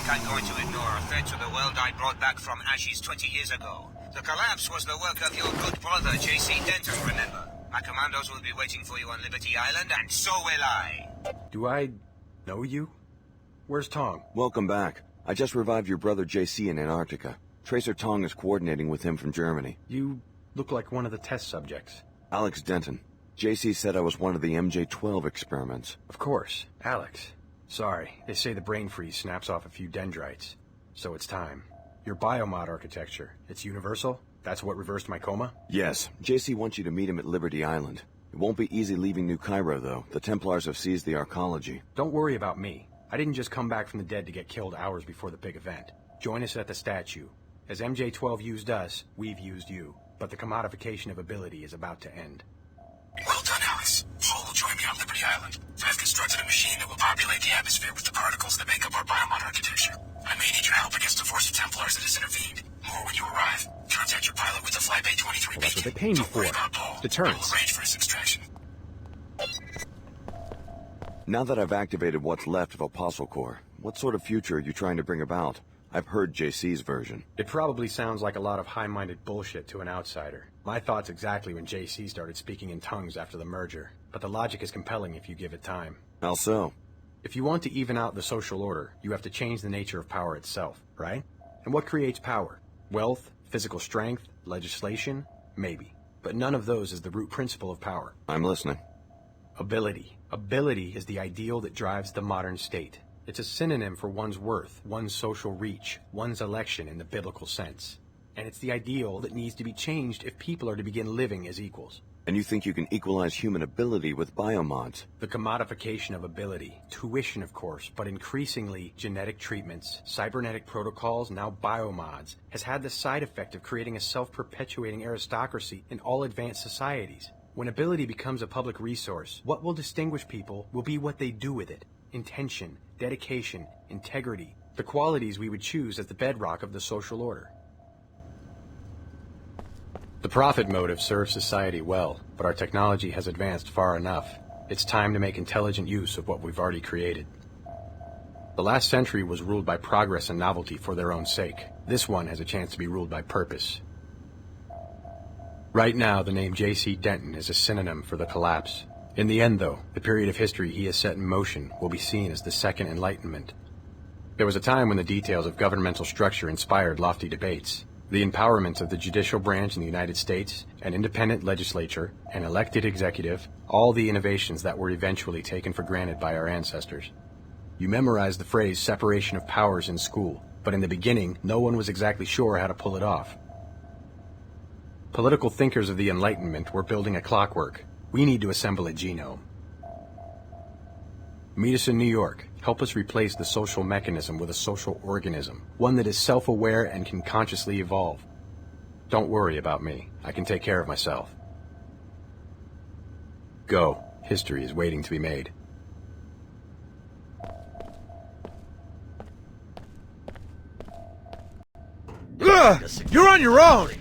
think I'm going to ignore a threat to the world I brought back from ashes 20 years ago. The collapse was the work of your good brother, J.C. Denton, remember? My commandos will be waiting for you on Liberty Island, and so will I. Do I know you? Where's Tong? Welcome back. I just revived your brother J.C. in Antarctica. Tracer Tong is coordinating with him from Germany. You look like one of the test subjects. Alex Denton. J.C. said I was one of the MJ-12 experiments. Of course, Alex. Sorry, they say the brain freeze snaps off a few dendrites. So it's time. Your biomod architecture, it's universal? That's what reversed my coma? Yes. J.C. wants you to meet him at Liberty Island. It won't be easy leaving New Cairo, though. The Templars have seized the arcology. Don't worry about me. I didn't just come back from the dead to get killed hours before the big event. Join us at the statue. As MJ-12 used us, we've used you. But the commodification of ability is about to end. Well done, Alice. Paul will join me on Liberty Island. I've constructed a machine that will populate the atmosphere with the particles that make up our biomod architecture. I may need your help against the force of Templars that has intervened. More when you arrive. Contact your pilot with the Flybay 23 Well, that's what beacon. they pay me Don't worry for. about Paul. Deterrence. I will arrange for his extraction. Now that I've activated what's left of Apostle Core, what sort of future are you trying to bring about? I've heard JC's version. It probably sounds like a lot of high-minded bullshit to an outsider. My thoughts exactly when JC started speaking in tongues after the merger. But the logic is compelling if you give it time. How so? If you want to even out the social order, you have to change the nature of power itself, right? And what creates power? Wealth, physical strength, legislation? Maybe. But none of those is the root principle of power. I'm listening. Ability. Ability is the ideal that drives the modern state. It's a synonym for one's worth, one's social reach, one's election in the biblical sense. And it's the ideal that needs to be changed if people are to begin living as equals. And you think you can equalize human ability with biomods? The commodification of ability, tuition of course, but increasingly genetic treatments, cybernetic protocols, now biomods, has had the side effect of creating a self-perpetuating aristocracy in all advanced societies. When ability becomes a public resource, what will distinguish people will be what they do with it. Intention, dedication, integrity, the qualities we would choose as the bedrock of the social order. The profit motive serves society well, but our technology has advanced far enough. It's time to make intelligent use of what we've already created. The last century was ruled by progress and novelty for their own sake. This one has a chance to be ruled by purpose. Right now, the name J.C. Denton is a synonym for the collapse. In the end, though, the period of history he has set in motion will be seen as the Second Enlightenment. There was a time when the details of governmental structure inspired lofty debates. The empowerment of the judicial branch in the United States, an independent legislature, an elected executive, all the innovations that were eventually taken for granted by our ancestors. You memorized the phrase separation of powers in school, but in the beginning, no one was exactly sure how to pull it off. Political thinkers of the Enlightenment were building a clockwork. We need to assemble a genome. Meet us in New York. Help us replace the social mechanism with a social organism, one that is self-aware and can consciously evolve. Don't worry about me. I can take care of myself. Go. History is waiting to be made. You're on your own!